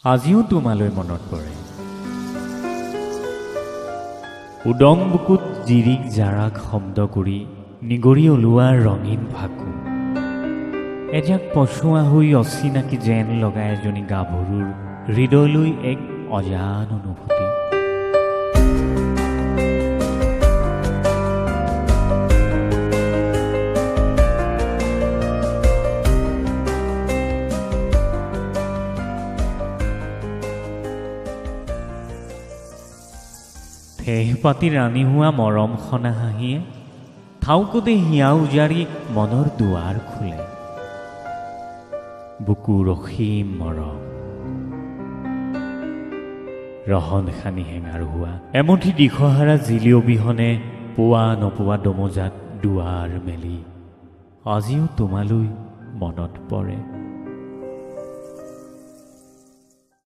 আজিও তোমালৈ মনত পৰে। উদং বুকুত জিৰিক জাৰাক শব্দ কৰি নিগৰি ওলোৱা ৰঙীন ফাকু, এজাক পচোৱা হৈ অচিনাকি যেন লগা এজনী গাভৰুৰ হৃদয়লৈ এক অজান অনুভূতি। ঠেহ পাতি ৰাণী হোৱা মৰম সনা হাঁহিয়ে থাউকতে হিয়া উজাৰি মনৰ দুৱাৰ খোলে। বুকু ৰসীম মৰম ৰহন খানি হেঙাৰ হোৱা এমুঠি দিশহাৰা জিলি অবিহনে পোৱা নোপোৱা দমোজাত দুৱাৰ মেলি আজিও তোমালৈ মনত পৰে।